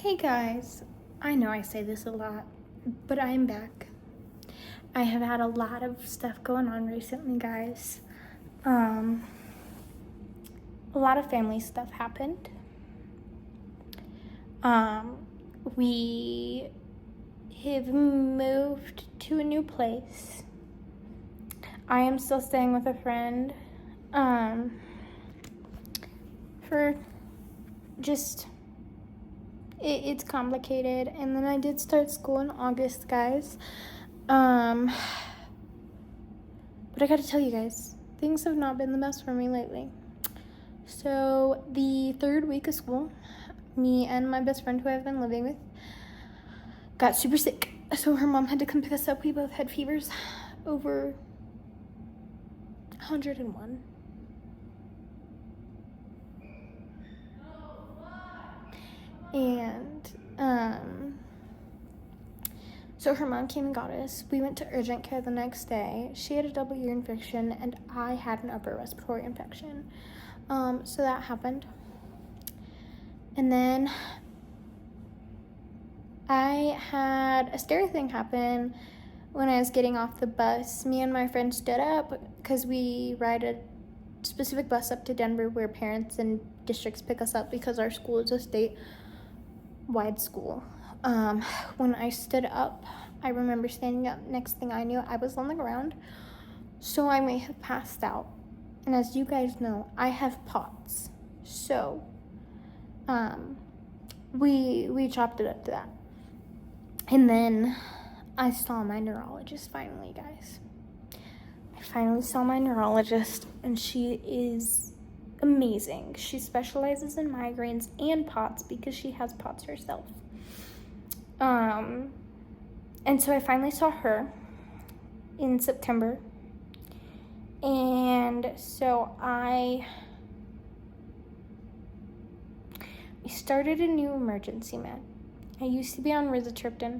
Hey guys, I know I say this a lot, but I'm back. I have had a lot of stuff going on recently, guys. A lot of family stuff happened. We have moved to a new place. I am still staying with a friend, for just it's complicated. And then I did start school in August, guys. But I gotta tell you guys, things have not been the best for me lately. So the third week of school, me and my best friend who I've been living with got super sick. So her mom had to come pick us up. We both had fevers over 101. And so her mom came and got us. We went to urgent care the next day. She had a double ear infection and I had an upper respiratory infection. So that happened. And then I had a scary thing happen when I was getting off the bus. Me and my friend stood up because we ride a specific bus up to Denver where parents and districts pick us up because our school is a state-wide school. When I stood up, I remember standing up. Next thing I knew, I was on the ground, so I may have passed out. And as you guys know, I have POTS, so we chopped it up to that. And then I saw my neurologist finally, guys. I finally saw my neurologist, and she is amazing. She specializes in migraines and POTS because she has POTS herself. And so I finally saw her in September. And so I started a new emergency med. I used to be on rizatriptan.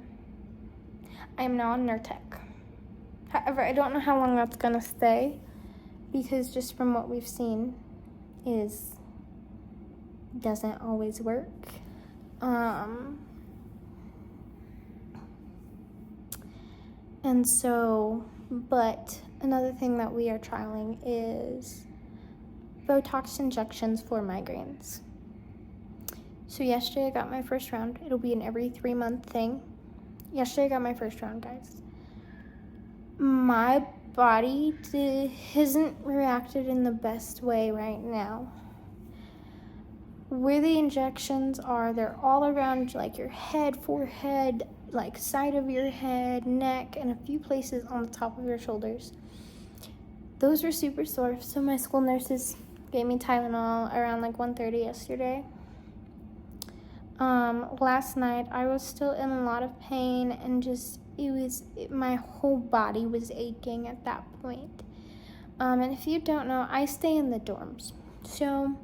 I am now on Nurtec. However, I don't know how long that's gonna stay because just from what we've seen doesn't always work. And so, but another thing that we are trialing is Botox injections for migraines. So yesterday I got my first round. It'll be an every 3-month thing. Yesterday I got my first round, guys. My body hasn't reacted in the best way right now. Where the injections are, they're all around like your head, forehead, like side of your head, neck, and a few places on the top of your shoulders. Those were super sore, so my school nurses gave me Tylenol around like 1:30 yesterday. Last night I was still in a lot of pain and my whole body was aching at that point. And if you don't know, I stay in the dorms. So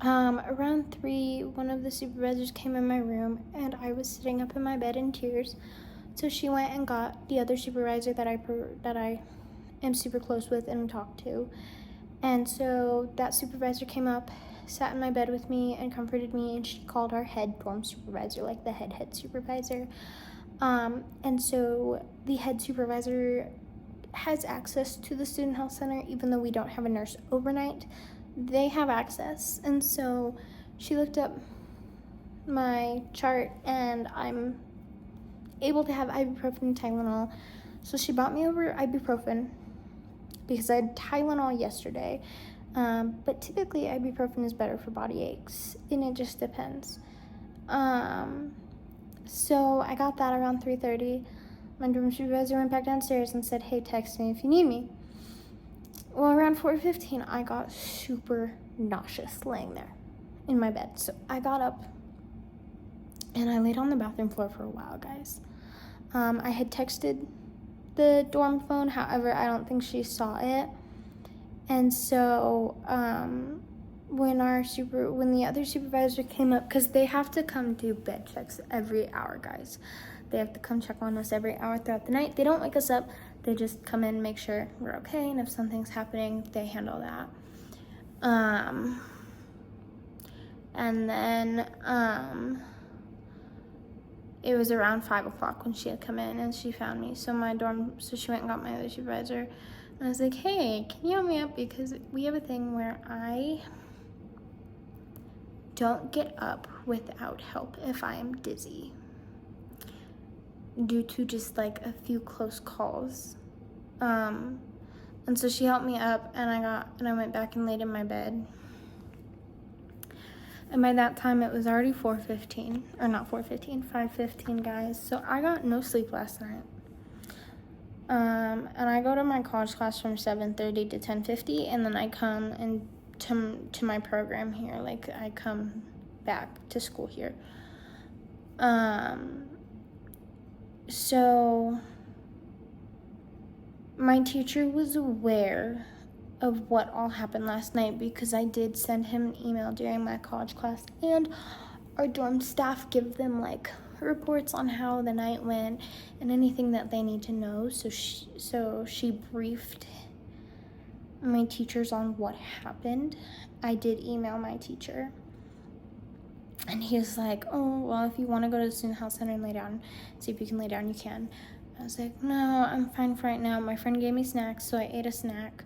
around 3, one of the supervisors came in my room and I was sitting up in my bed in tears. So she went and got the other supervisor that I am super close with and talked to. And so that supervisor came up, sat in my bed with me and comforted me, and she called our head dorm supervisor, like the head supervisor. And so the head supervisor has access to the student health center, even though we don't have a nurse overnight. They have access. And so she looked up my chart and I'm able to have ibuprofen and Tylenol. So she brought me over ibuprofen because I had Tylenol yesterday. But typically ibuprofen is better for body aches, and it just depends. So I got that around 3:30. My dorm supervisor went back downstairs and said, hey, text me if you need me. Well, around 4:15, I got super nauseous laying there in my bed. So I got up and I laid on the bathroom floor for a while, guys. I had texted the dorm phone, however, I don't think she saw it. And so when the other supervisor came up, because they have to come do bed checks every hour, guys. They have to come check on us every hour throughout the night. They don't wake us up. They just come in, make sure we're okay, and if something's happening, they handle that. And then it was around 5 o'clock when she had come in and she found me. So she went and got my other supervisor. And I was like, hey, can you help me up? Because we have a thing where I don't get up without help if I am dizzy, due to just like a few close calls. And so she helped me up, and I went back and laid in my bed. And by that time, it was already 4:15, or not 4:15, 5:15, guys. So I got no sleep last night. And I go to my college class from 7:30 to 10:50, and then I come and to my program here. Like, I come back to school here. So my teacher was aware of what all happened last night because I did send him an email during my college class, and our dorm staff give them like reports on how the night went and anything that they need to know. So she briefed my teachers on what happened. I did email my teacher, and he was like, oh, well, if you want to go to the student health center and lay down, see if you can lay down, you can. I was like, no, I'm fine for right now. My friend gave me snacks, so I ate a snack.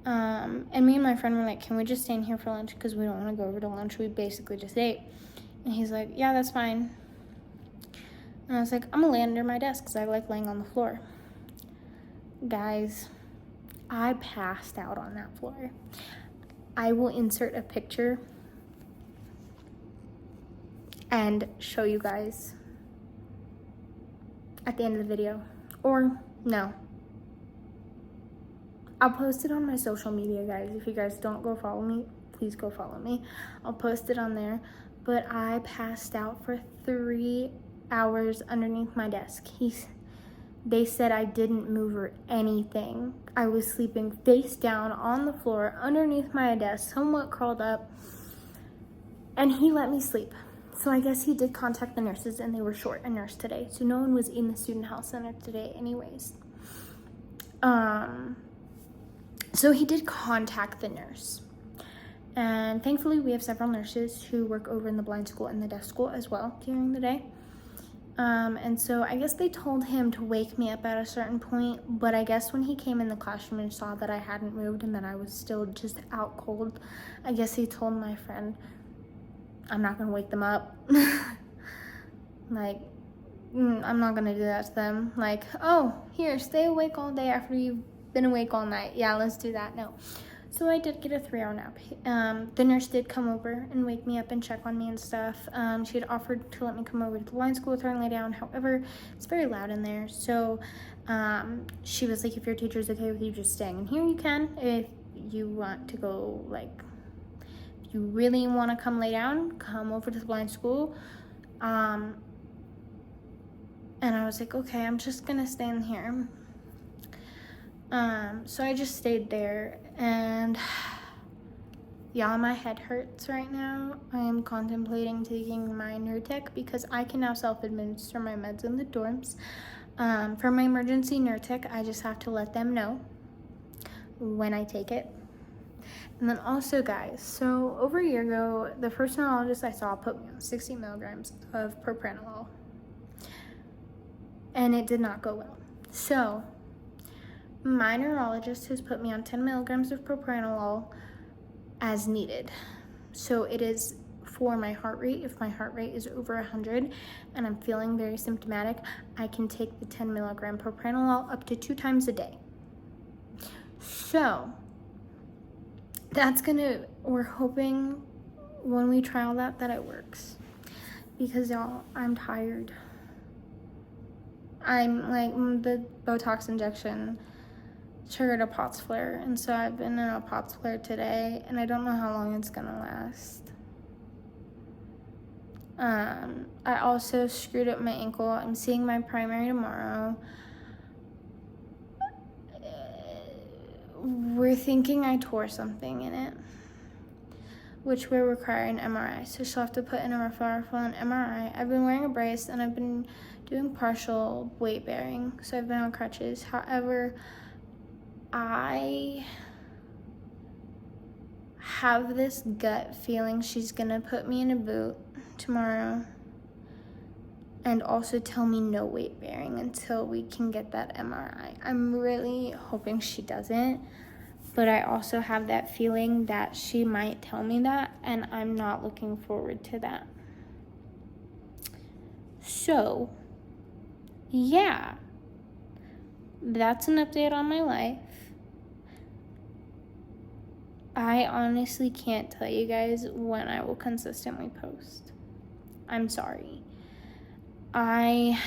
And me and my friend were like, can we just stay in here for lunch? Because we don't want to go over to lunch. We basically just ate. And he's like, yeah, that's fine. And I was like, I'm going to lay under my desk because I like laying on the floor. Guys, I passed out on that floor. I will insert a picture and show you guys at the end of the video. Or no, I'll post it on my social media, guys. If you guys don't go follow me, please go follow me. I'll post it on there. But I passed out for 3 hours underneath my desk. They said I didn't move or anything. I was sleeping face down on the floor underneath my desk, somewhat curled up, and he let me sleep. So I guess he did contact the nurses, and they were short a nurse today. So no one was in the student health center today anyways. So he did contact the nurse. And thankfully, we have several nurses who work over in the blind school and the deaf school as well during the day. And so I guess they told him to wake me up at a certain point, but I guess when he came in the classroom and saw that I hadn't moved and that I was still just out cold, I guess he told my friend, I'm not gonna wake them up. Like, I'm not gonna do that to them. Like, oh, here, stay awake all day after you've been awake all night. Yeah, let's do that. No. So I did get a 3-hour nap. The nurse did come over and wake me up and check on me and stuff. She had offered to let me come over to the blind school with her and lay down. However, it's very loud in there. So she was like, if your teacher's okay with you just staying in here, you can. If you want to go, like, if you really want to come lay down, come over to the blind school. And I was like, okay, I'm just gonna stay in here. So I just stayed there, and yeah, my head hurts right now. I am contemplating taking my Nurtec because I can now self-administer my meds in the dorms. For my emergency Nurtec, I just have to let them know when I take it. And then also, guys, so over a year ago, the first neurologist I saw put me on 60 milligrams of propranolol, and it did not go well. So my neurologist has put me on 10 milligrams of propranolol as needed. So it is for my heart rate. If my heart rate is over 100 and I'm feeling very symptomatic, I can take the 10 milligram propranolol up to 2 times a day. So we're hoping when we trial that it works. Because y'all, I'm tired. I'm like, the Botox injection triggered a POTS flare, and so I've been in a POTS flare today, and I don't know how long it's gonna last. I also screwed up my ankle. I'm seeing my primary tomorrow. We're thinking I tore something in it, which will require an MRI, so she'll have to put in a referral for an MRI. I've been wearing a brace, and I've been doing partial weight bearing, so I've been on crutches. However, I have this gut feeling she's gonna put me in a boot tomorrow and also tell me no weight bearing until we can get that MRI. I'm really hoping she doesn't, but I also have that feeling that she might tell me that, and I'm not looking forward to that. So, yeah, that's an update on my life. I honestly can't tell you guys when I will consistently post. I'm sorry. My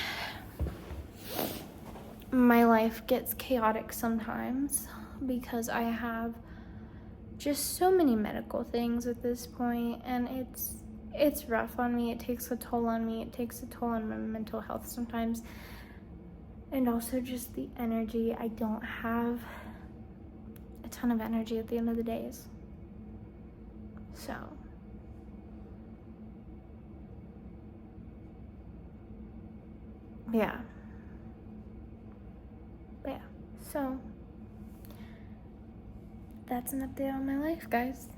life gets chaotic sometimes because I have just so many medical things at this point, and it's rough on me. It takes a toll on me. It takes a toll on my mental health sometimes. And also just the energy. I don't have a ton of energy at the end of the days. So, yeah. But yeah, so that's an update on my life, guys.